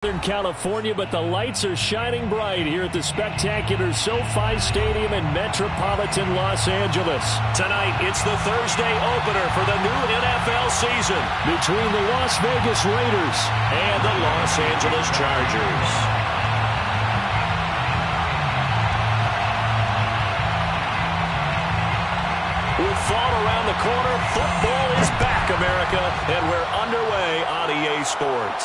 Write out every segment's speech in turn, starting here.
Southern California, but the lights are shining bright here at the spectacular SoFi Stadium in metropolitan Los Angeles. Tonight, it's the Thursday opener for the new NFL season between the Las Vegas Raiders and the Los Angeles Chargers. With fall around the corner, football is back, America, and we're underway on EA Sports.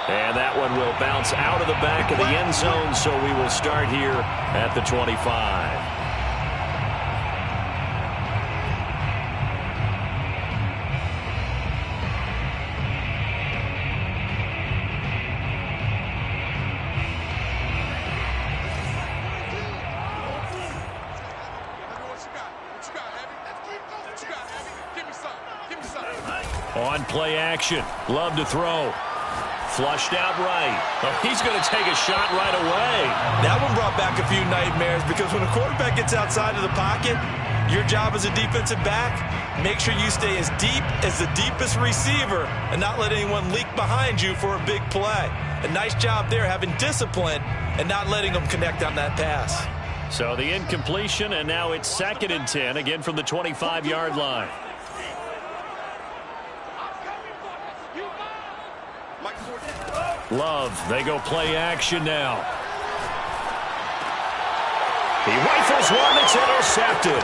And that one will bounce out of the back of the end zone, so we will start here at the 25. On play action, Love to throw. Flushed out right. Oh, he's going to take a shot right away. That one brought back a few nightmares because when a quarterback gets outside of the pocket, your job as a defensive back, make sure you stay as deep as the deepest receiver and not let anyone leak behind you for a big play. A nice job there having discipline and not letting them connect on that pass. So the incompletion, and now it's 2nd and 10, again from the 25-yard line. Love, they go play action now. He rifles one, it's intercepted.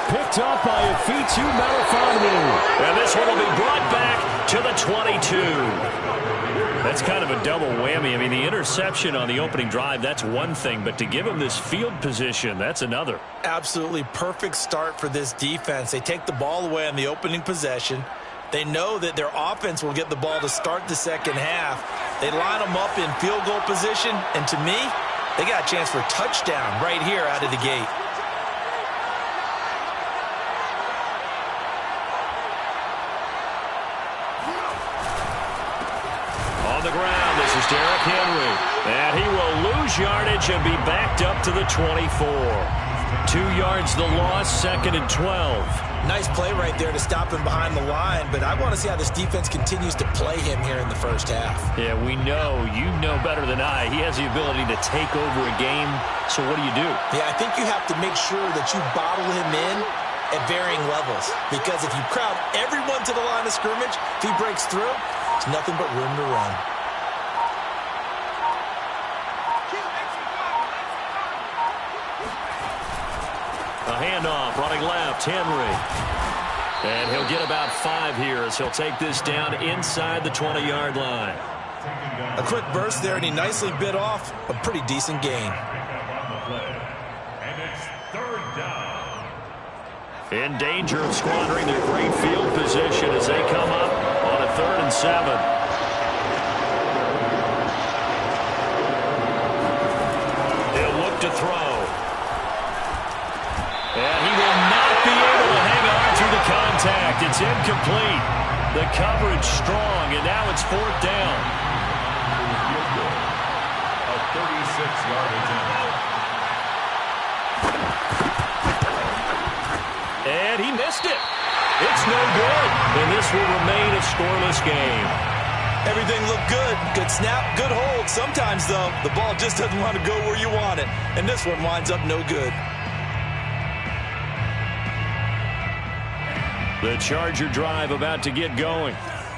Picked up by Afitu Melifonwu. And this one will be brought back to the 22. That's kind of a double whammy. I mean, the interception on the opening drive, that's one thing, but to give him this field position, that's another. Absolutely perfect start for this defense. They take the ball away on the opening possession. They know that their offense will get the ball to start the second half. They line them up in field goal position, and to me, they got a chance for a touchdown right here out of the gate. On the ground, this is Derrick Henry. And he will lose yardage and be backed up to the 24. 2 yards the loss, 2nd and 12. Nice play right there to stop him behind the line, but I want to see how this defense continues to play him here in the first half. Yeah, we know, you know better than I, he has the ability to take over a game, so what do you do? Yeah, I think you have to make sure that you bottle him in at varying levels, because if you crowd everyone to the line of scrimmage, if he breaks through, there's nothing but room to run. A handoff, running left, Henry. And he'll get about 5 here as he'll take this down inside the 20-yard line. A quick burst there, and he nicely bit off a pretty decent gain. And it's 3rd down. In danger of squandering their great field position as they come up on a 3rd and 7. He'll look to throw. And he will not be able to hang on through the contact. It's incomplete. The coverage strong, and now it's 4th down. A 36-yard attempt. And he missed it. It's no good. And this will remain a scoreless game. Everything looked good. Good snap, good hold. Sometimes, though, the ball just doesn't want to go where you want it. And this one winds up no good. The Charger drive about to get going.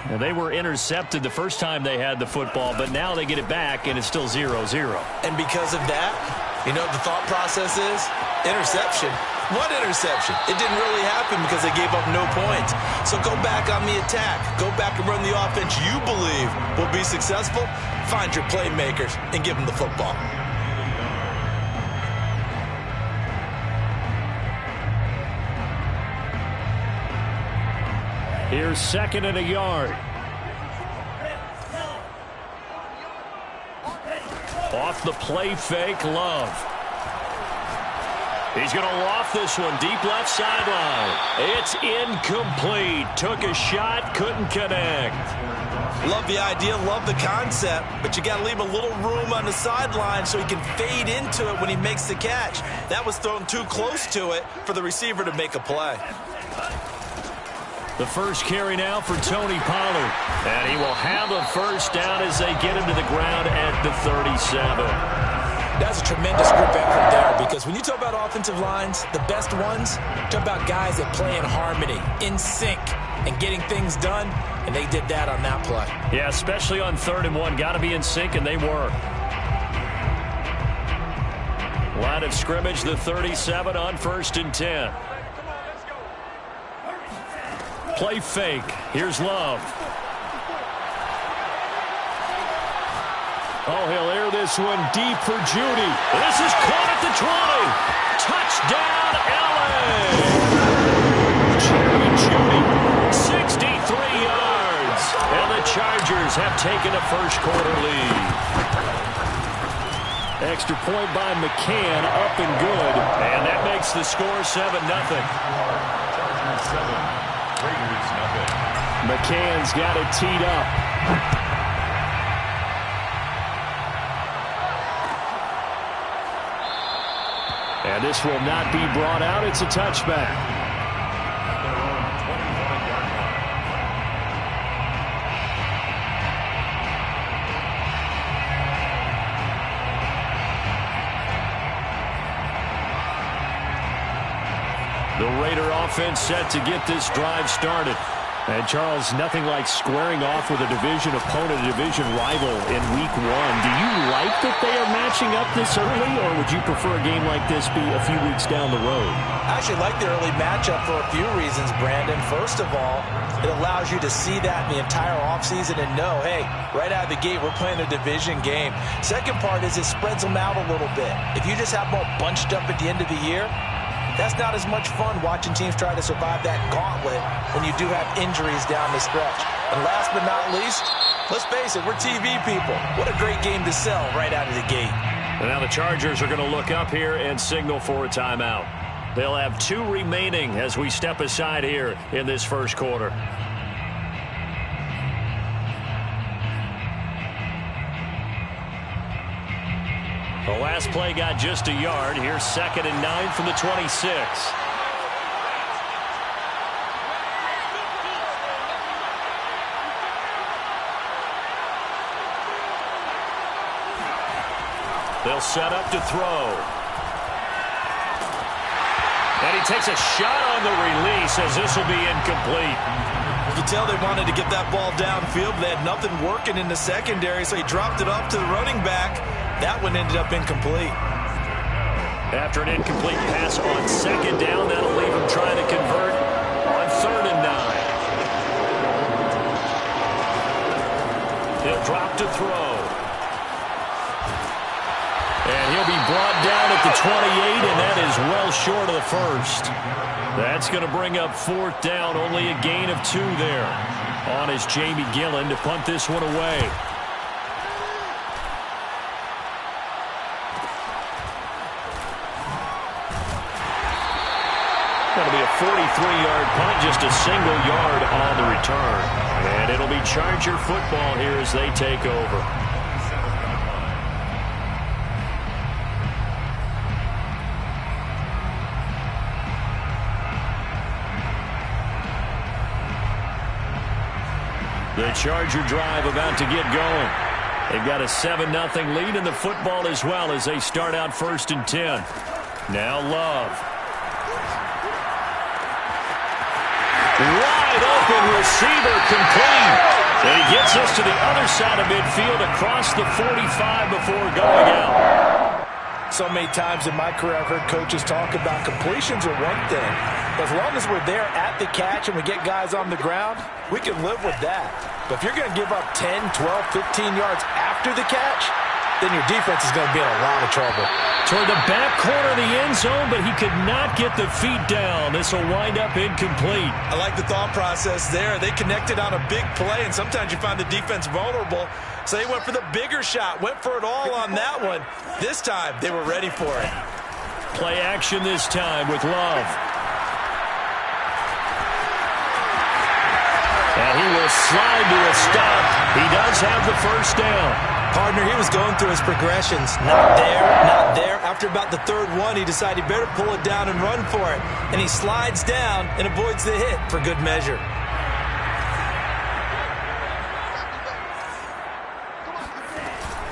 Now, they were intercepted the first time they had the football, but now they get it back, and it's still 0-0. And because of that, you know what the thought process is? Interception. What interception? It didn't really happen because they gave up no points. So go back on the attack. Go back and run the offense you believe will be successful. Find your playmakers and give them the football. Here's 2nd and a yard. Off the play fake, Love. He's going to loft this one deep left sideline. It's incomplete. Took a shot, couldn't connect. Love the idea, love the concept, but you got to leave a little room on the sideline so he can fade into it when he makes the catch. That was thrown too close to it for the receiver to make a play. The first carry now for Tony Pollard. And he will have a first down as they get him to the ground at the 37. That's a tremendous group effort there, because when you talk about offensive lines, the best ones, talk about guys that play in harmony, in sync, and getting things done, and they did that on that play. Yeah, especially on 3rd and 1. Got to be in sync, and they were. Line of scrimmage, the 37 on 1st and 10. Play fake. Here's Love. Oh, he'll air this one deep for Jeudy. This is caught at the 20. Touchdown, LA! Jerry Jeudy, 63 yards. And the Chargers have taken a first-quarter lead. Extra point by McCann, up and good. And that makes the score 7-0. Chargers 7, Raiders nothing. McCann's got it teed up. And this will not be brought out. It's a touchback. Their own 21-yard line. The Raider offense set to get this drive started. And, Charles, nothing like squaring off with a division opponent, a division rival in Week 1. Do you like that they are matching up this early, or would you prefer a game like this be a few weeks down the road? I actually like the early matchup for a few reasons, Brandon. First of all, it allows you to see that in the entire offseason and know, hey, right out of the gate, we're playing a division game. Second part is it spreads them out a little bit. If you just have them all bunched up at the end of the year, that's not as much fun watching teams try to survive that gauntlet when you do have injuries down the stretch. And last but not least, let's face it, we're TV people. What a great game to sell right out of the gate. And now the Chargers are going to look up here and signal for a timeout. They'll have 2 remaining as we step aside here in this first quarter. The last play got just a yard. Here's 2nd and 9 from the 26. They'll set up to throw. And he takes a shot on the release as this will be incomplete. You can tell they wanted to get that ball downfield. They had nothing working in the secondary, so he dropped it off to the running back. That one ended up incomplete. After an incomplete pass on 2nd down, that'll leave him trying to convert on 3rd and 9. He'll drop to throw. And he'll be brought down at the 28, and that is well short of the first. That's going to bring up 4th down, only a gain of 2 there. On is Jamie Gillen to punt this one away. That'll be a 43-yard punt, just a single yard on the return. And it'll be Charger football here as they take over. The Charger drive about to get going. They've got a 7-0 lead in the football as well as they start out 1st and 10. Now Love. Wide open receiver complete. And he gets us to the other side of midfield across the 45 before going out. So many times in my career I've heard coaches talk about completions are one thing. As long as we're there at the catch and we get guys on the ground, we can live with that. But if you're going to give up 10, 12, 15 yards after the catch, then your defense is going to be in a lot of trouble. Toward the back corner of the end zone, but he could not get the feet down. This will wind up incomplete. I like the thought process there. They connected on a big play, and sometimes you find the defense vulnerable. So they went for the bigger shot, went for it all on that one. This time, they were ready for it. Play action this time with Love. And he will slide to a stop. He does have the first down. Partner, he was going through his progressions. Not there, not there. After about the 3rd one, he decided he better pull it down and run for it. And he slides down and avoids the hit for good measure.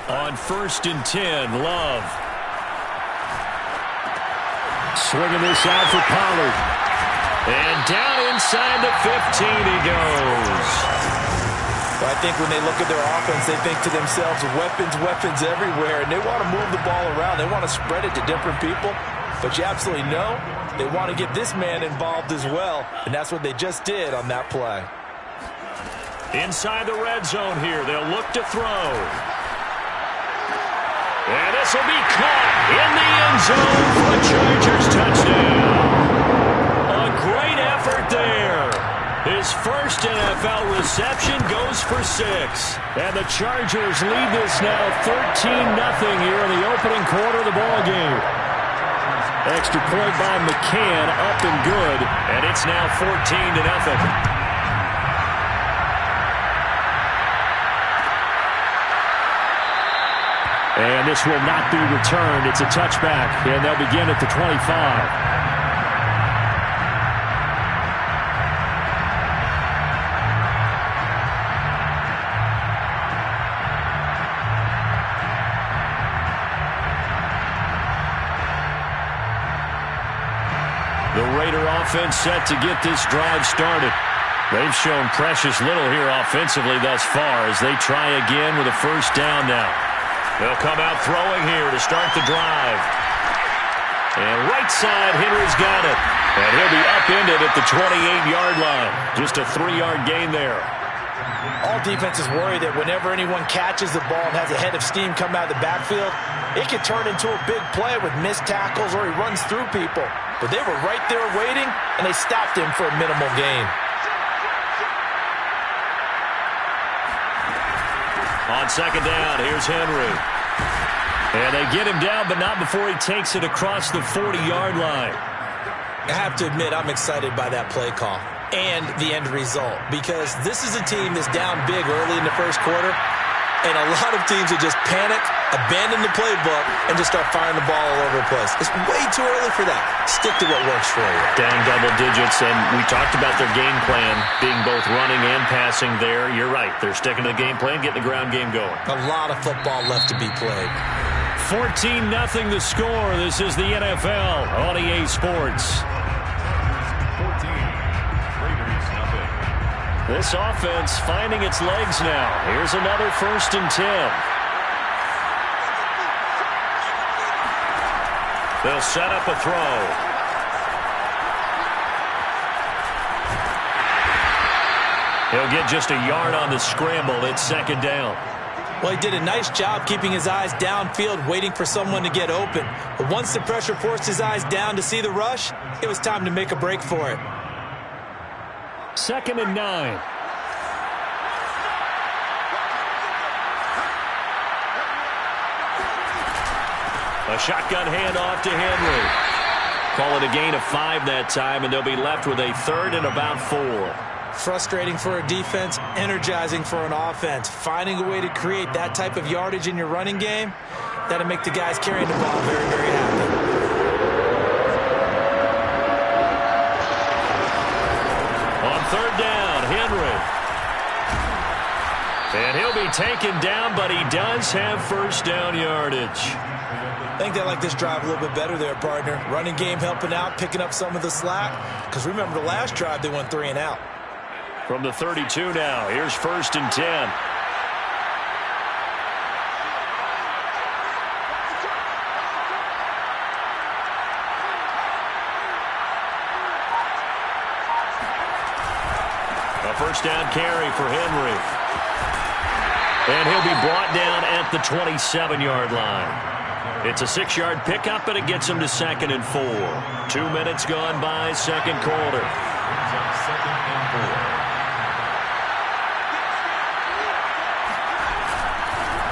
On 1st and 10, Love. Swinging this out for Pollard. And down inside the 15 he goes. Well, I think when they look at their offense, they think to themselves, weapons everywhere, and they want to move the ball around. They want to spread it to different people. But you absolutely know they want to get this man involved as well, and that's what they just did on that play. Inside the red zone here, they'll look to throw. And this will be caught in the end zone for a Chargers touchdown. A great effort there. His first NFL reception goes for 6. And the Chargers lead this now 13-0 here in the opening quarter of the ballgame. Extra point by McCann, up and good. And it's now 14-0. And this will not be returned. It's a touchback, and they'll begin at the 25. The Raider offense set to get this drive started. They've shown precious little here offensively thus far as they try again with a first down now. They'll come out throwing here to start the drive. And right side, Henry's got it. And he'll be upended at the 28-yard line. Just a 3-yard gain there. All defenses worry that whenever anyone catches the ball and has a head of steam come out of the backfield, it can turn into a big play with missed tackles or he runs through people. But they were right there waiting, and they stopped him for a minimal gain. On second down, here's Henry. And they get him down, but not before he takes it across the 40-yard line. I have to admit, I'm excited by that play call and the end result, because this is a team that's down big early in the first quarter, and a lot of teams will just panic, abandon the playbook, and just start firing the ball all over the place. It's way too early for that. Stick to what works for you. Down double digits, and we talked about their game plan being both running and passing there. You're right. They're sticking to the game plan, getting the ground game going. A lot of football left to be played. 14-0 the score. This is the NFL on EA Sports. 14. Raiders, nothing. This offense finding its legs now. Here's another 1st and 10. They'll set up a throw. He'll get just a yard on the scramble. It's second down. Well, he did a nice job keeping his eyes downfield, waiting for someone to get open. But once the pressure forced his eyes down to see the rush, it was time to make a break for it. 2nd and 9. A shotgun handoff to Henry. Call it a gain of 5 that time, and they'll be left with a 3rd and about 4. Frustrating for a defense, energizing for an offense. Finding a way to create that type of yardage in your running game, that'll make the guys carrying the ball very, very happy. On 3rd down, Henry. And he'll be taken down, but he does have first down yardage. I think they like this drive a little bit better there, partner. Running game helping out, picking up some of the slack. Because remember the last drive, they went 3 and out. From the 32 now, here's 1st and 10. A first down carry for Henry. And he'll be brought down at the 27-yard line. It's a 6-yard pickup, and it gets him to 2nd and 4. 2 minutes gone by, second quarter. Brings up 2nd and 4.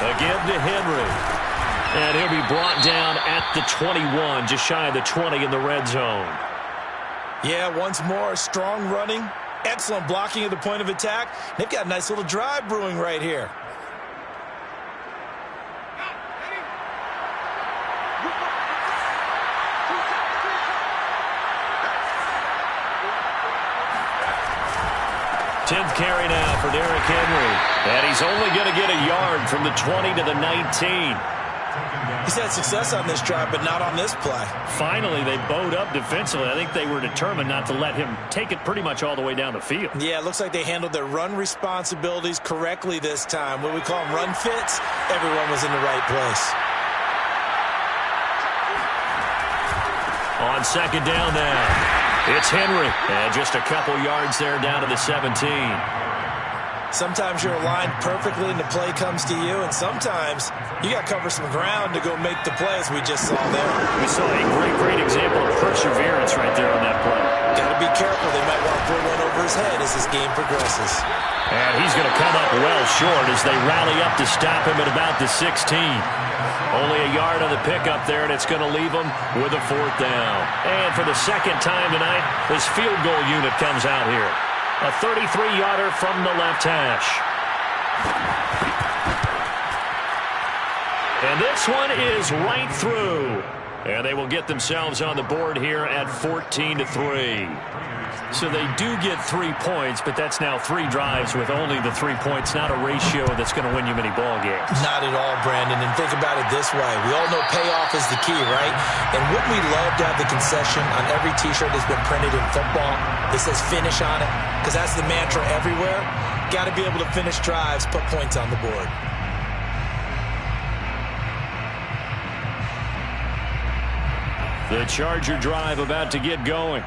Again to Henry. And he'll be brought down at the 21, just shy of the 20 in the red zone. Yeah, once more, strong running, excellent blocking at the point of attack. They've got a nice little drive brewing right here. 10th carry now for Derrick Henry. And he's only going to get a yard from the 20 to the 19. He's had success on this drive, but not on this play. Finally, they bowed up defensively. I think they were determined not to let him take it pretty much all the way down the field. Yeah, it looks like they handled their run responsibilities correctly this time. What we call them run fits, everyone was in the right place. On second down now, it's Henry. And just a couple yards there down to the 17. Sometimes you're aligned perfectly and the play comes to you, and sometimes you got to cover some ground to go make the play, as we just saw there. We saw a great example of perseverance right there on that play. Got to be careful. They might want to throw one over his head as this game progresses. And he's going to come up well short as they rally up to stop him at about the 16. Only a yard on the pickup there, and it's going to leave him with a 4th down. And for the second time tonight, his field goal unit comes out here. A 33-yarder from the left hash. And this one is right through. And they will get themselves on the board here at 14-3. So they do get 3 points, but that's now 3 drives with only the 3 points, not a ratio that's going to win you many ball games. Not at all, Brandon. And think about it this way. We all know payoff is the key, right? And wouldn't we love to have the concession on every T-shirt that's been printed in football that says finish on it? Because that's the mantra everywhere. Got to be able to finish drives, put points on the board. The Charger drive about to get going.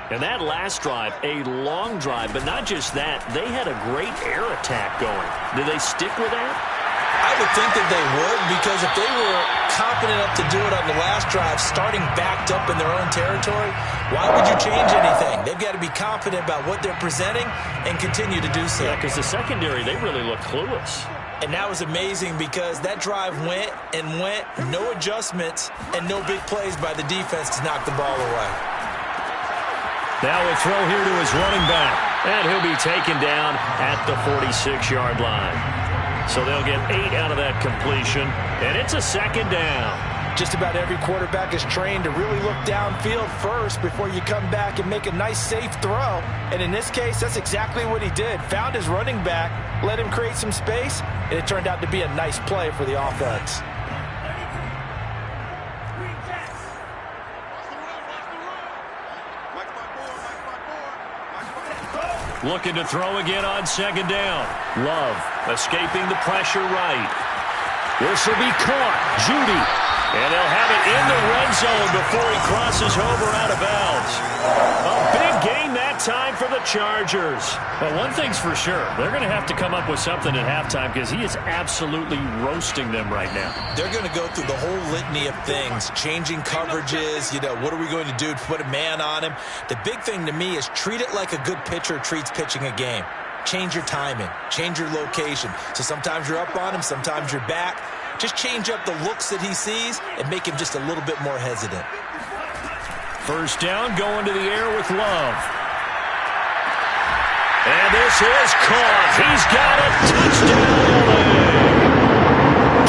And that last drive, a long drive, but not just that. They had a great air attack going. Did they stick with that? I would think that they would, because if they were confident enough to do it on the last drive, starting backed up in their own territory, why would you change anything? They've got to be confident about what they're presenting and continue to do so. Yeah, because the secondary, they really looked clueless. And that was amazing because that drive went and went, no adjustments, and no big plays by the defense to knock the ball away. Now a throw here to his running back, and he'll be taken down at the 46-yard line. So they'll get 8 out of that completion, and it's a 2nd down. Just about every quarterback is trained to really look downfield first before you come back and make a nice, safe throw. And in this case, that's exactly what he did. Found his running back, let him create some space, and it turned out to be a nice play for the offense. Looking to throw again on 2nd down. Love escaping the pressure right. This will be caught. Judy. And they'll have it in the red zone before he crosses over out of bounds. A big gain that time for the Chargers. But one thing's for sure. They're going to have to come up with something at halftime because he is absolutely roasting them right now. They're going to go through the whole litany of things, changing coverages, what are we going to do to put a man on him? The big thing to me is treat it like a good pitcher treats pitching a game. Change your timing, change your location. So sometimes you're up on him, sometimes you're back. Just change up the looks that he sees and make him just a little bit more hesitant. 1st down, going to the air with Love. And this is caught. He's got a touchdown.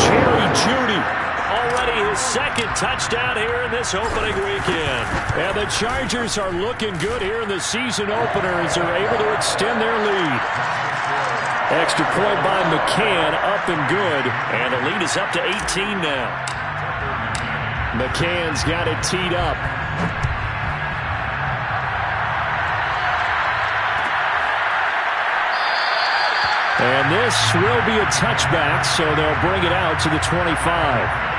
Jerry Jeudy, already his 2nd touchdown here in this opening weekend. And the Chargers are looking good here in the season opener as they're able to extend their lead. Extra point by McCann, up and good. And the lead is up to 18 now. McCann's got it teed up. And this will be a touchback, so they'll bring it out to the 25.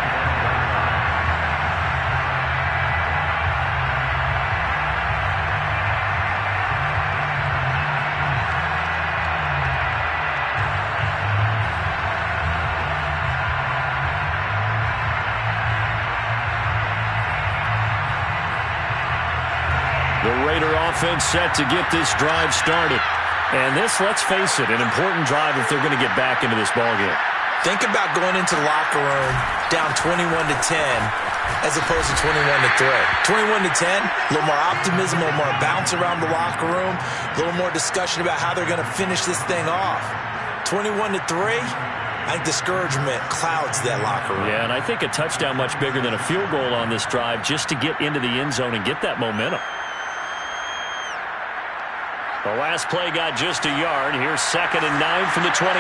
The Raider offense set to get this drive started. And this, let's face it, an important drive if they're going to get back into this ballgame. Think about going into the locker room down 21-10 as opposed to 21-3. 21-10, a little more optimism, a little more bounce around the locker room, a little more discussion about how they're going to finish this thing off. 21-3, I think discouragement clouds that locker room. Yeah, and I think a touchdown much bigger than a field goal on this drive just to get into the end zone and get that momentum. The last play got just a yard. Here's 2nd and 9 from the 26.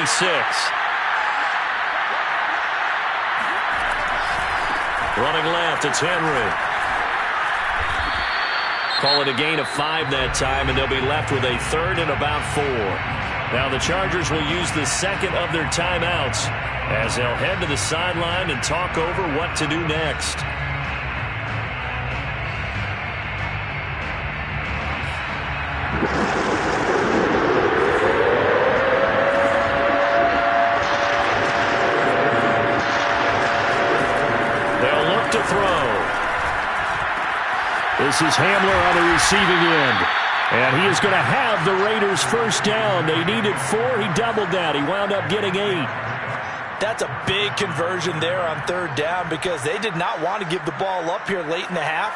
Running left, it's Henry. Call it a gain of 5 that time, and they'll be left with a 3rd and about 4. Now the Chargers will use the second of their timeouts as they'll head to the sideline and talk over what to do next. They'll look to throw. This is Hamler on the receiving end. And he is going to have the Raiders first down. They needed 4. He doubled that. He wound up getting 8. That's a big conversion there on 3rd down because they did not want to give the ball up here late in the half.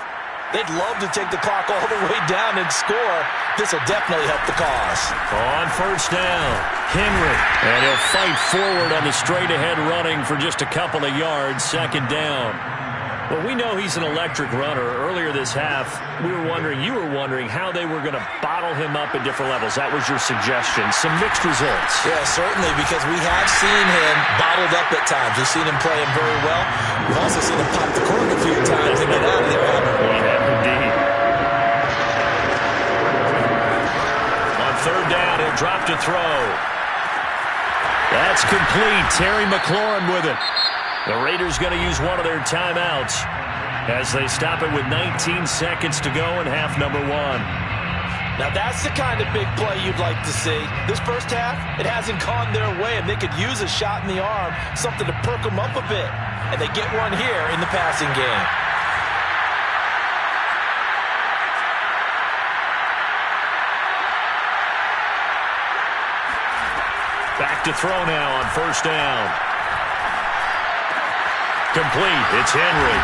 They'd love to take the clock all the way down and score. This will definitely help the cause. On first down, Henry. And he'll fight forward on the straight-ahead running for just a couple of yards. 2nd down. Well, we know he's an electric runner. Earlier this half, you were wondering how they were going to bottle him up at different levels. That was your suggestion. Some mixed results. Yeah, certainly, because we have seen him bottled up at times. We've seen him play him very well. We've also seen him pop the cork a few times and get out of there, haven't we? We have indeed. On 3rd down, he'll drop to throw. That's complete. Terry McLaurin with it. The Raiders going to use one of their timeouts as they stop it with 19 seconds to go in half number 1. Now that's the kind of big play you'd like to see. This first half, it hasn't gone their way, and they could use a shot in the arm, something to perk them up a bit. And they get one here in the passing game. Back to throw now on first down. Complete. It's Henry.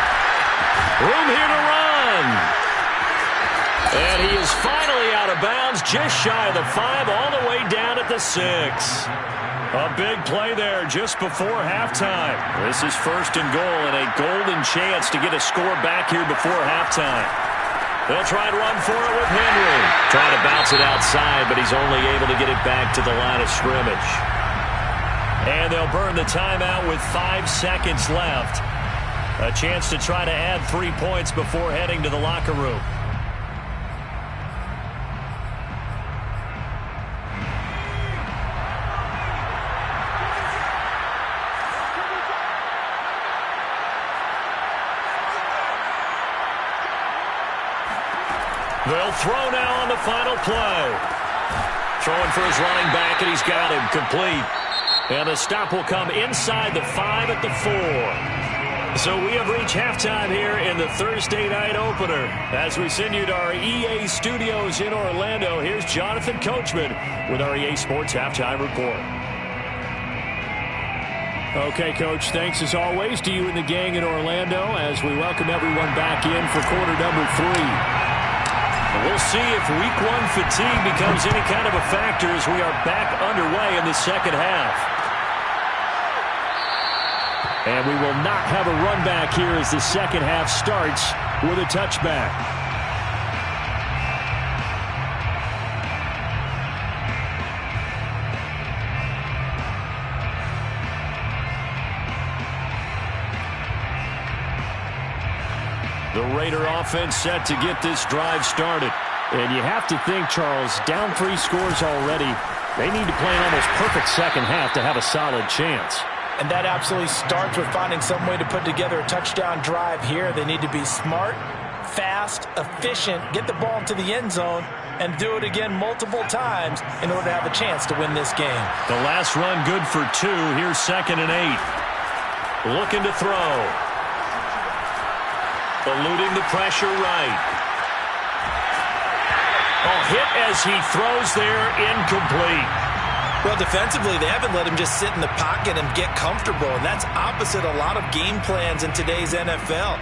Room here to run. And he is finally out of bounds, just shy of the 5, all the way down at the 6. A big play there just before halftime. This is 1st and goal and a golden chance to get a score back here before halftime. They'll try and run for it with Henry. Trying to bounce it outside, but he's only able to get it back to the line of scrimmage. And they'll burn the timeout with 5 seconds left. A chance to try to add 3 points before heading to the locker room. They'll throw now on the final play. Throwing for his running back, and he's got him complete. And the stop will come inside the 5 at the 4. So we have reached halftime here in the Thursday night opener. As we send you to our EA studios in Orlando, here's Jonathan Coachman with our EA Sports Halftime Report. Okay, Coach, thanks as always to you and the gang in Orlando as we welcome everyone back in for quarter number 3. We'll see if week 1 fatigue becomes any kind of a factor as we are back underway in the second half. And we will not have a run back here as the second half starts with a touchback. The Raider offense set to get this drive started. And you have to think, Charles, down 3 scores already. They need to play an almost perfect second half to have a solid chance. And that absolutely starts with finding some way to put together a touchdown drive here. They need to be smart, fast, efficient, get the ball to the end zone, and do it again multiple times in order to have a chance to win this game. The last run good for 2. Here's 2nd and 8. Looking to throw. Eluding the pressure right. Hit as he throws there, incomplete. Well, defensively, they haven't let him just sit in the pocket and get comfortable, and that's opposite a lot of game plans in today's NFL.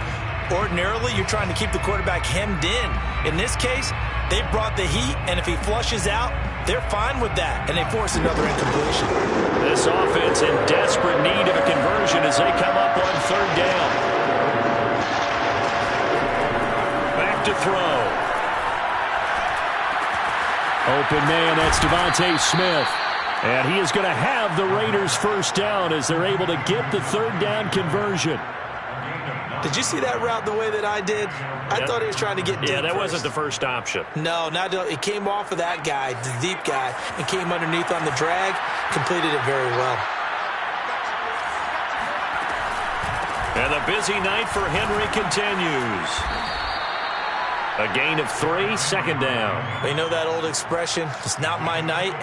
Ordinarily, you're trying to keep the quarterback hemmed in. In this case, they brought the heat, and if he flushes out, they're fine with that, and they force another incompletion. This offense in desperate need of a conversion as they come up on 3rd down. Back to throw. open man. That's Devontae Smith. And he is going to have the Raiders first down as they're able to get the third down conversion. Did you see that route the way that I did? I thought he was trying to get deep. Yeah, that first. wasn't the first option. No, it came off of that guy, the deep guy, and came underneath on the drag. Completed it very well. And the busy night for Henry continues. A gain of 3, second down. You know that old expression, it's not my night?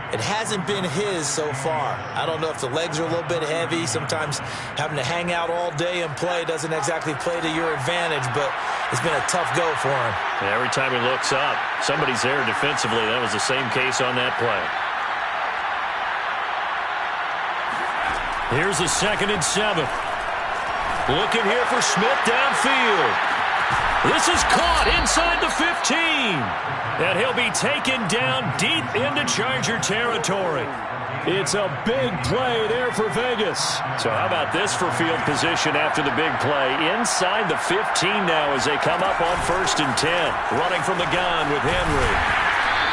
It hasn't been his so far. I don't know if the legs are a little bit heavy. Sometimes having to hang out all day and play doesn't exactly play to your advantage, but it's been a tough go for him. And every time he looks up, somebody's there defensively. That was the same case on that play. Here's the 2nd and 7. Looking here for Smith downfield. This is caught inside the 15. And he'll be taken down deep into Charger territory. It's a big play there for Vegas. So how about this for field position after the big play? Inside the 15 now as they come up on 1st and 10. Running from the gun with Henry.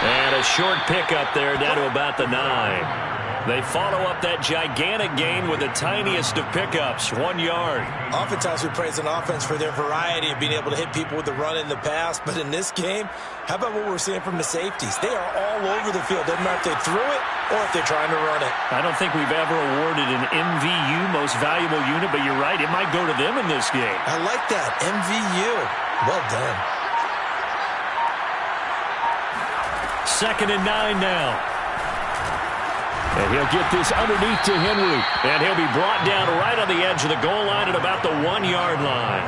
And a short pickup there down to about the 9. They follow up that gigantic gain with the tiniest of pickups, 1 yard. Oftentimes we praise an offense for their variety of being able to hit people with the run in the pass. But in this game, how about what we're seeing from the safeties? They are all over the field. Doesn't matter if they threw it or if they're trying to run it. I don't think we've ever awarded an MVU, most valuable unit, but you're right, it might go to them in this game. I like that, MVU. Well done. 2nd and 9 now. And he'll get this underneath to Henry. And he'll be brought down right on the edge of the goal line at about the 1 yard line.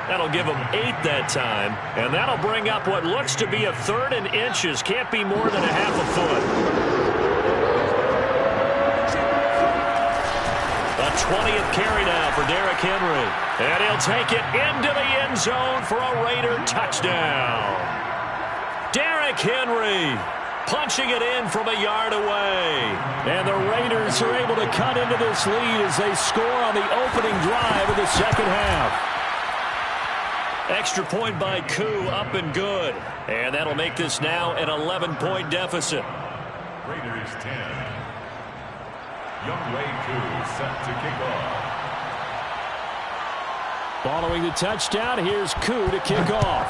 That'll give him 8 that time. And that'll bring up what looks to be a 3rd and inches. Can't be more than a half a foot. A 20th carry now for Derrick Henry. And he'll take it into the end zone for a Raider touchdown. Derrick Henry punching it in from a yard away. And the Raiders are able to cut into this lead as they score on the opening drive of the second half. Extra point by Koo, up and good. And that'll make this now an 11-point deficit. Raiders 10. Younghoe Koo set to kick off. Following the touchdown, here's Koo to kick off.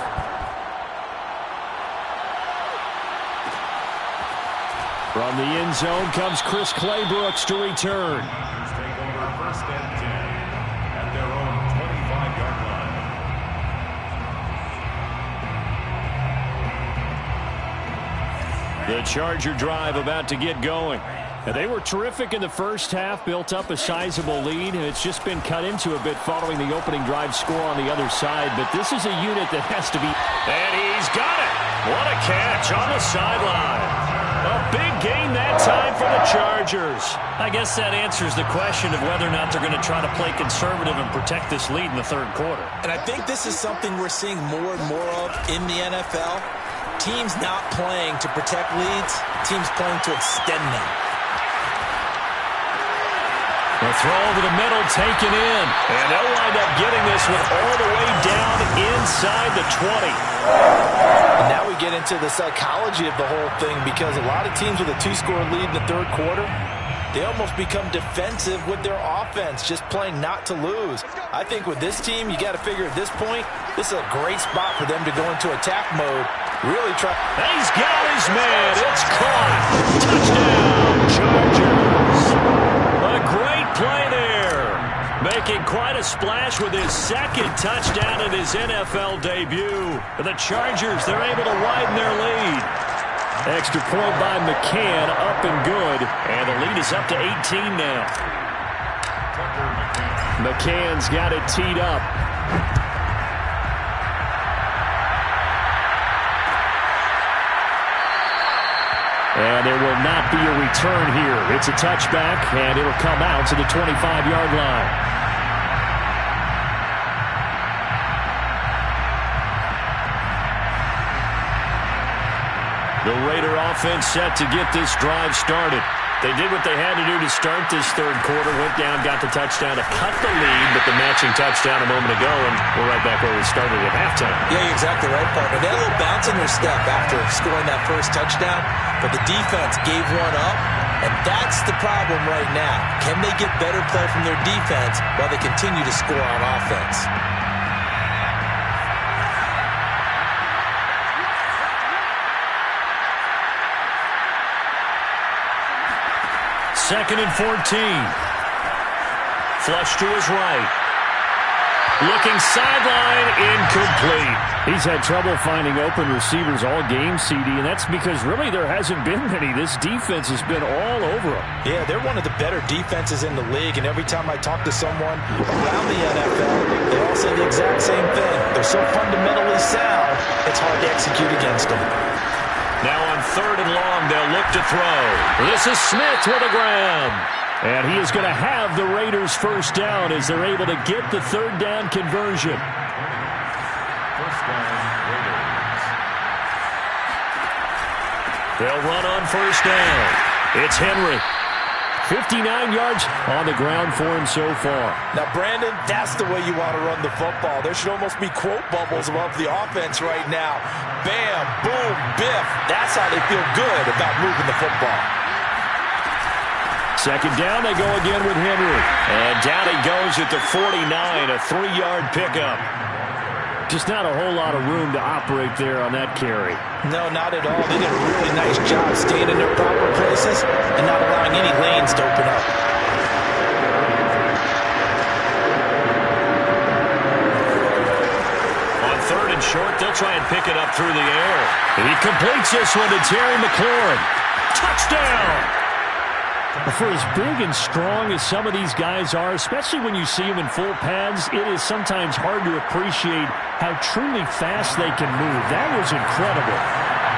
From the end zone comes Chris Claybrooks to return. Raiders take over 1st and 10 at their own 25-yard line. The Charger drive about to get going. And they were terrific in the first half, built up a sizable lead, and it's just been cut into a bit following the opening drive score on the other side. But this is a unit that has to be... And he's got it! What a catch on the sideline. A big gain that time for the Chargers. I guess that answers the question of whether or not they're going to try to play conservative and protect this lead in the 3rd quarter. And I think this is something we're seeing more and more of in the NFL. Teams not playing to protect leads, teams playing to extend them. The throw over the middle taken in. And they'll wind up getting this one all the way down inside the 20. And now we get into the psychology of the whole thing, because a lot of teams with a 2-score lead in the 3rd quarter, they almost become defensive with their offense, just playing not to lose. I think with this team, you got to figure at this point, this is a great spot for them to go into attack mode. Really try. He's got his man. It's caught. Touchdown, Chargers. A great play there. Making quite a splash with his 2nd touchdown in his NFL debut. The Chargers, they're able to widen their lead. Extra point by McCann, up and good. And the lead is up to 18 now. McCann's got it teed up. And there will not be a return here. It's a touchback, and it'll come out to the 25-yard line. The Raider offense set to get this drive started. They did what they had to do to start this third quarter, went down, got the touchdown to cut the lead, but the matching touchdown a moment ago, and we're right back where we started at halftime. Yeah, you're exactly right, partner. They had a little bounce in their step after scoring that first touchdown, but the defense gave one up, and that's the problem right now. Can they get better play from their defense while they continue to score on offense? Second and 14. Flush to his right. Looking sideline, incomplete. He's had trouble finding open receivers all game, CD, and that's because really there hasn't been many. This defense has been all over them. Yeah, they're one of the better defenses in the league, and every time I talk to someone around the NFL, they all say the exact same thing. They're so fundamentally sound, it's hard to execute against them. Now on third and long, they'll look to throw. This is Smith with a grab. And he is going to have the Raiders first down as they're able to get the third down conversion. First down, Raiders. They'll run on first down. It's Henry. 59 yards on the ground for him so far. Now, Brandon, that's the way you want to run the football. There should almost be quote bubbles above the offense right now. Bam, boom, biff. That's how they feel good about moving the football. Second down, they go again with Henry. And down he goes at the 49, a 3-yard pickup. Just not a whole lot of room to operate there on that carry. No, not at all. They did a really nice job staying in their proper places and not allowing any lanes to open up. On third and short, they'll try and pick it up through the air. He completes this one to Terry McLaurin. Touchdown! For as big and strong as some of these guys are, especially when you see them in full pads, it is sometimes hard to appreciate how truly fast they can move. That was incredible.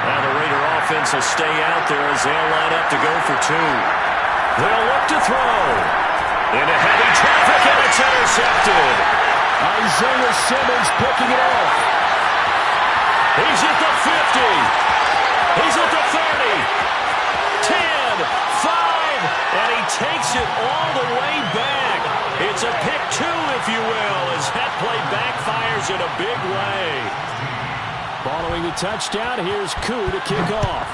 Now the Raider offense will stay out there as they'll line up to go for two. They'll look to throw. Into heavy traffic, and it's intercepted. Isaiah Simmons picking it off. He's at the 50. He's at the 30. 10, 5. And he takes it all the way back. It's a pick two, if you will, as that play backfires in a big way. Following the touchdown, here's Koo to kick off.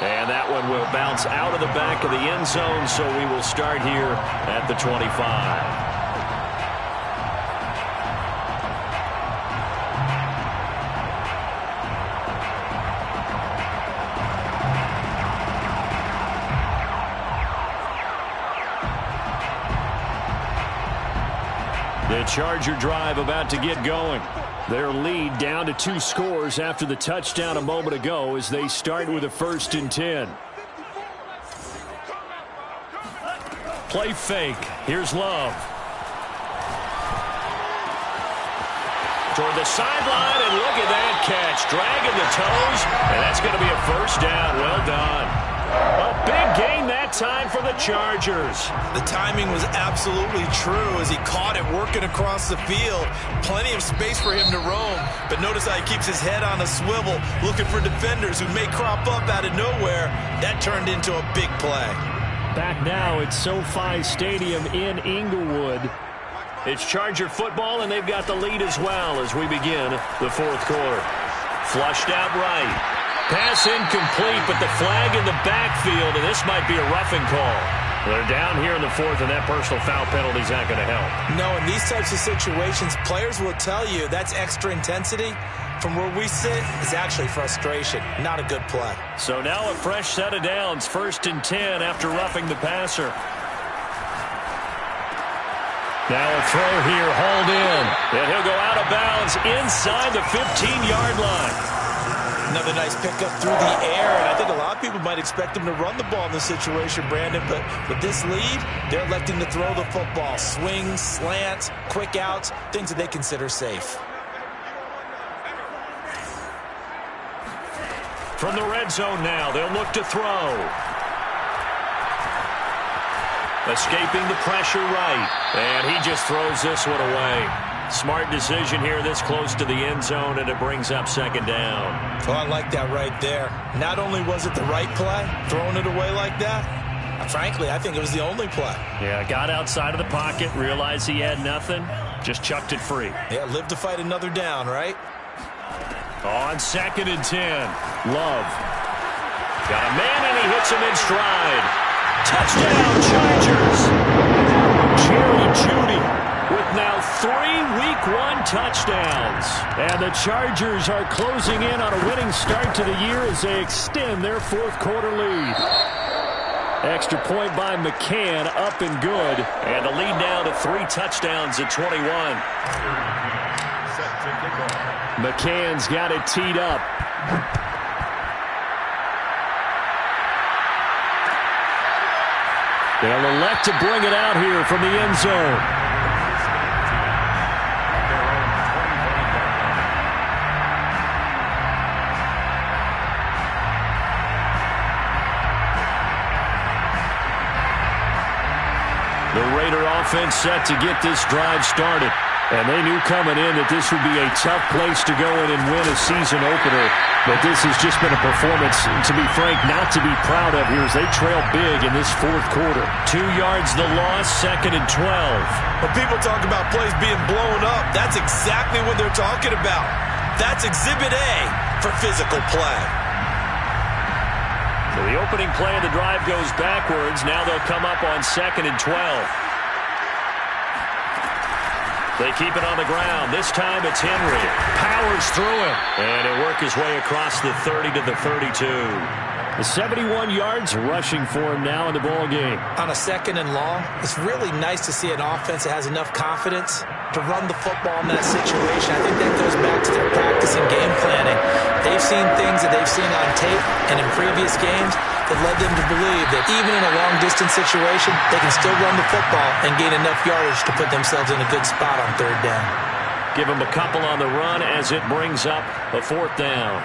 And that one will bounce out of the back of the end zone, so we will start here at the 25. The Charger drive about to get going. Their lead down to 2 scores after the touchdown a moment ago as they start with a 1st and 10. Play fake. Here's Love. Toward the sideline, and look at that catch. Dragging the toes, and that's going to be a first down. Well done. A big gain that time for the Chargers. The timing was absolutely true as he caught it working across the field. Plenty of space for him to roam, but notice how he keeps his head on a swivel, looking for defenders who may crop up out of nowhere. That turned into a big play. Back now at SoFi Stadium in Inglewood. It's Charger football, and they've got the lead as well as we begin the fourth quarter. Flushed out right. Pass incomplete, but the flag in the backfield, and this might be a roughing call. They're down here in the fourth, and that personal foul penalty is not going to help. No, in these types of situations, players will tell you that's extra intensity. From where we sit, it's actually frustration. Not a good play. So now a fresh set of downs, 1st and 10 after roughing the passer. Now a throw here, hauled in. And he'll go out of bounds inside the 15-yard line. Another nice pickup through the air, and I think a lot of people might expect him to run the ball in this situation, Brandon, but with this lead, they're electing to throw the football. Swings, slants, quick outs, things that they consider safe. From the red zone now, they'll look to throw. Escaping the pressure right, and he just throws this one away. Smart decision here this close to the end zone, and it brings up second down. Oh, I like that right there. Not only was it the right play, throwing it away like that, frankly, I think it was the only play. Yeah, got outside of the pocket, realized he had nothing, just chucked it free. Yeah, live to fight another down, right? On 2nd and 10, Love. Got a man, and he hits him in stride. Touchdown, Chargers. Jerry Jeudy with now 3 Week 1 touchdowns. And the Chargers are closing in on a winning start to the year as they extend their fourth quarter lead. Extra point by McCann, up and good. And the lead now to 3 touchdowns at 21. Set to kick off. McCann's got it teed up. They'll elect to bring it out here from the end zone. The Raider offense set to get this drive started. And they knew coming in that this would be a tough place to go in and win a season opener. But this has just been a performance, to be frank, not to be proud of here as they trail big in this fourth quarter. 2 yards the loss, 2nd and 12. When people talk about plays being blown up, that's exactly what they're talking about. That's Exhibit A for physical play. So the opening play of the drive goes backwards. Now they'll come up on 2nd and 12. They keep it on the ground. This time it's Henry. Powers through him. And he'll work his way across the 30 to the 32. The 71 yards rushing for him now in the ball game. On a 2nd and long, it's really nice to see an offense that has enough confidence to run the football in that situation. I think that goes back to their practice and game planning. They've seen things that they've seen on tape and in previous games that led them to believe that even in a long-distance situation, they can still run the football and gain enough yardage to put themselves in a good spot on 3rd down. Give them a couple on the run as it brings up a 4th down.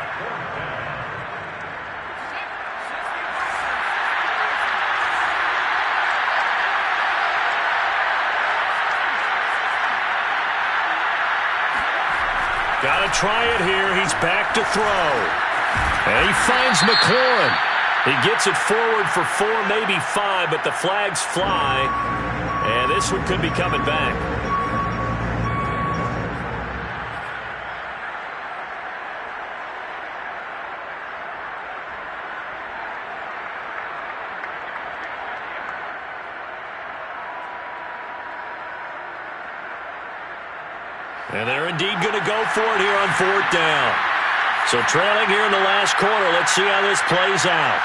Got to try it here. He's back to throw. And he finds McLaurin. He gets it forward for 4, maybe 5, but the flags fly. And this one could be coming back. And they're indeed going to go for it here on 4th down. So trailing here in the last quarter. Let's see how this plays out.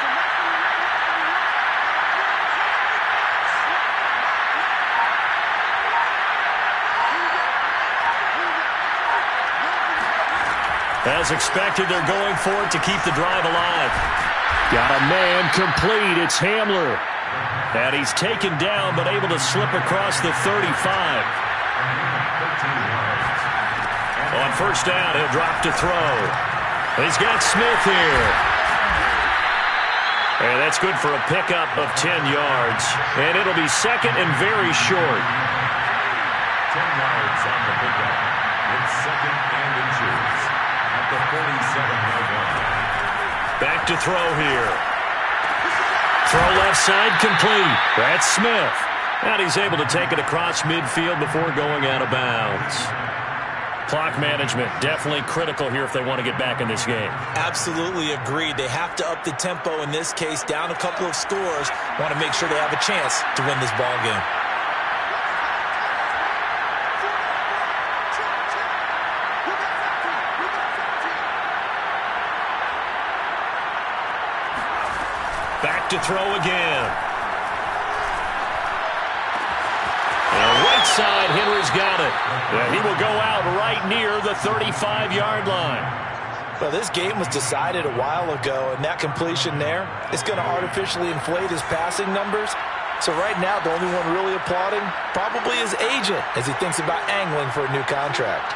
As expected, they're going for it to keep the drive alive. Got a man complete. It's Hamler. And he's taken down but able to slip across the 35. On 1st down, he'll drop to throw. He's got Smith here. And that's good for a pickup of 10 yards. And it'll be 2nd and very short. 10 yards on the pickup. It's 2nd and inches at the 47-yard line. Back to throw here. Throw left side complete. That's Smith. And he's able to take it across midfield before going out of bounds. Clock management definitely critical here if they want to get back in this game. Absolutely agreed. They have to up the tempo in this case, down a couple of scores. Want to make sure they have a chance to win this ball game. Back to throw again. Right side, Henry's got it. And he will go out right near the 35-yard line. Well, this game was decided a while ago, and that completion there is going to artificially inflate his passing numbers. So right now, the only one really applauding probably his agent as he thinks about angling for a new contract.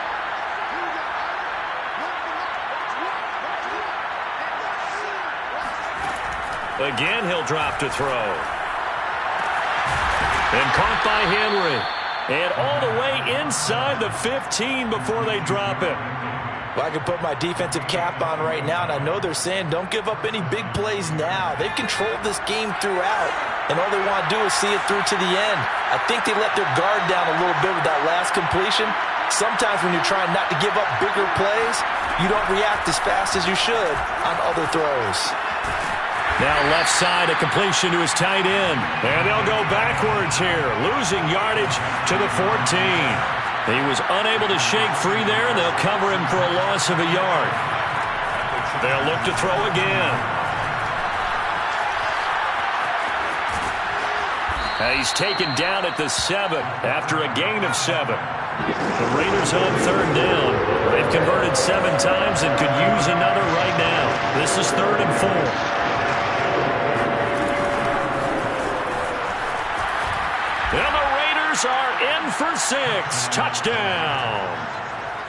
Again, he'll drop to throw. And caught by Henry. And all the way inside the 15 before they drop it. Well, I can put my defensive cap on right now, and I know they're saying don't give up any big plays now. They've controlled this game throughout, and all they want to do is see it through to the end. I think they let their guard down a little bit with that last completion. Sometimes when you're trying not to give up bigger plays, you don't react as fast as you should on other throws. Now left side, a completion to his tight end. And they'll go backwards here, losing yardage to the 14. He was unable to shake free there, and they'll cover him for a loss of a yard. They'll look to throw again. And he's taken down at the 7 after a gain of 7. The Raiders on 3rd down. They've converted 7 times and could use another right now. This is 3rd and 4. And the Raiders are in for 6. Touchdown.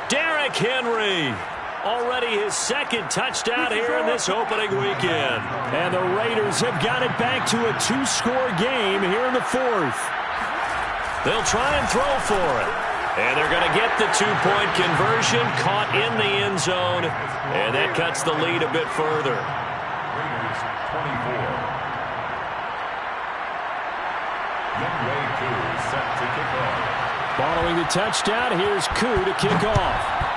Derrick Henry. Already his 2nd touchdown here in this opening weekend. And the Raiders have got it back to a 2-score game here in the 4th. They'll try and throw for it. And they're going to get the 2-point conversion, caught in the end zone. And that cuts the lead a bit further. Raiders 24. Younghoe Koo set to kick off. Following the touchdown, here's Koo to kick off.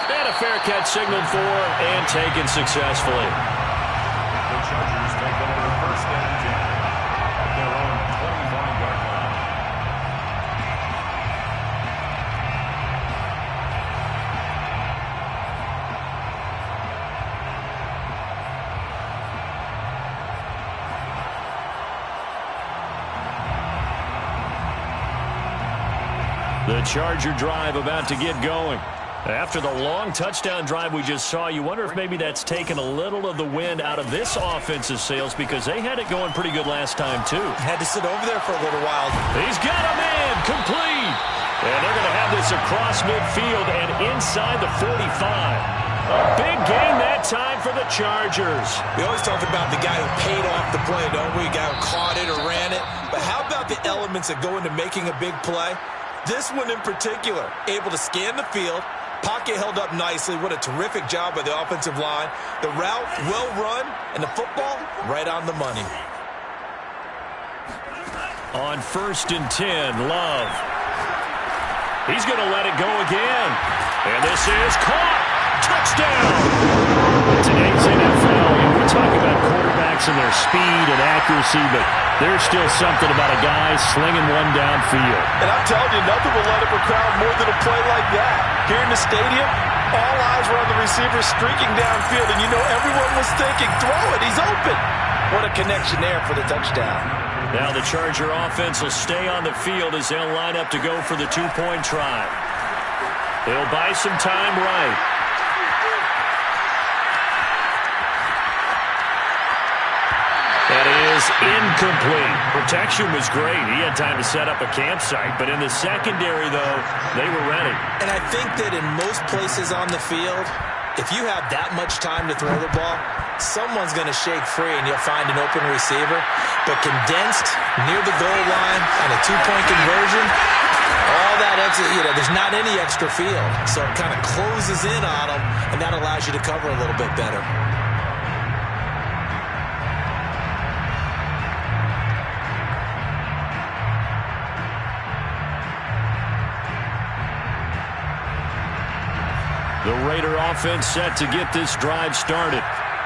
And a fair catch signaled for and taken successfully. The Chargers take over 1st and 10 at their own 25-yard line. The Charger drive about to get going. After the long touchdown drive we just saw, you wonder if maybe that's taken a little of the wind out of this offensive sails because they had it going pretty good last time, too. Had to sit over there for a little while. He's got a man complete. And they're going to have this across midfield and inside the 45. A big gain that time for the Chargers. We always talk about the guy who paid off the play, don't we? The guy who caught it or ran it. But how about the elements that go into making a big play? This one in particular, able to scan the field, pocket held up nicely. What a terrific job by the offensive line. The route, well run, and the football, right on the money. On 1st and 10, Love. He's going to let it go again. And this is caught. Touchdown. Today's NFL, we talk about quarterbacks and their speed and accuracy, but there's still something about a guy slinging one downfield. And I'm telling you, nothing will let up a crowd more than a play like that. Here in the stadium, all eyes were on the receiver streaking downfield, and you know everyone was thinking, throw it, he's open. What a connection there for the touchdown. Now the Charger offense will stay on the field as they'll line up to go for the 2-point try. They'll buy some time right. That is incomplete. Protection was great. He had time to set up a campsite. But in the secondary, though, they were ready. And I think that in most places on the field, if you have that much time to throw the ball, someone's going to shake free and you'll find an open receiver. But condensed near the goal line on a 2-point conversion, all that extra, there's not any extra field. So it kind of closes in on them, and that allows you to cover a little bit better. The Raider offense set to get this drive started.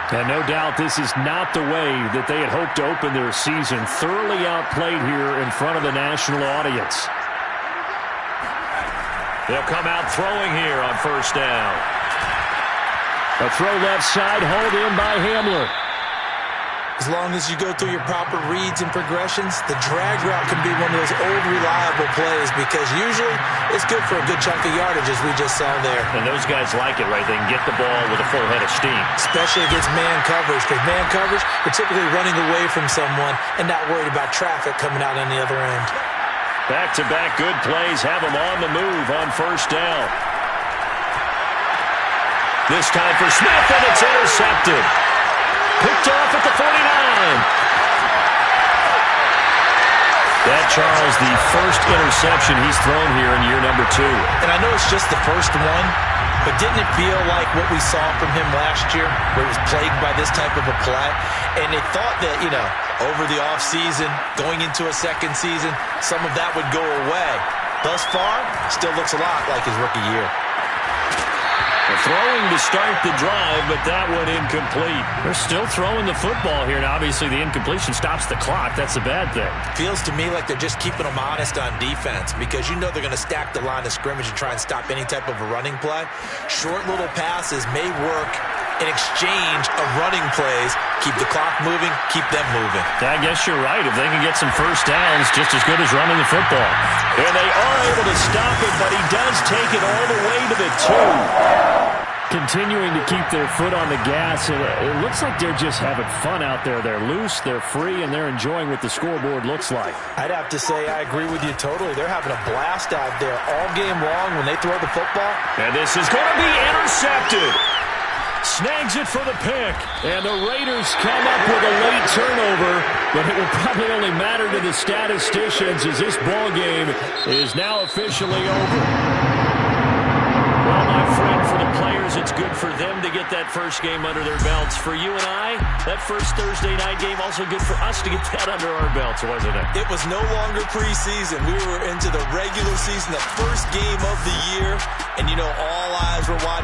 And no doubt this is not the way that they had hoped to open their season. Thoroughly outplayed here in front of the national audience. They'll come out throwing here on 1st down. A throw left side, hauled in by Hamler. As long as you go through your proper reads and progressions, the drag route can be one of those old reliable plays because usually it's good for a good chunk of yardage as we just saw there. And those guys like it, right? They can get the ball with a full head of steam. Especially against man coverage, because man coverage, particularly running away from someone and not worried about traffic coming out on the other end. Back-to-back good plays have them on the move on 1st down. This time for Smith, and it's intercepted. Picked off at the 49. Charles, the first interception he's thrown here in year number 2. And I know it's just the first one, but didn't it feel like what we saw from him last year, where he was plagued by this type of a play? And they thought that, over the offseason, going into a second season, some of that would go away. Thus far, still looks a lot like his rookie year. Throwing to start the drive, but that one incomplete. They're still throwing the football here, and obviously the incompletion stops the clock. That's a bad thing. Feels to me like they're just keeping them honest on defense, because they're going to stack the line of scrimmage and try and stop any type of a running play. Short little passes may work in exchange of running plays. Keep the clock moving, keep them moving. I guess you're right. If they can get some first downs, just as good as running the football. And they are able to stop it, but he does take it all the way to the 2. Continuing to keep their foot on the gas, and it looks like they're just having fun out there. They're loose, they're free, and they're enjoying what the scoreboard looks like. I'd have to say I agree with you totally. They're having a blast out there all game long when they throw the football. And this is going to be intercepted. Snags it for the pick. And the Raiders come up with a late turnover, but it will probably only matter to the statisticians as this ball game is now officially over. Well, my friend, for the players, it's good for them to get that first game under their belts. For you and I, that first Thursday night game, also good for us to get that under our belts, wasn't it? It was no longer preseason. We were into the regular season, the first game of the year, and all eyes were watching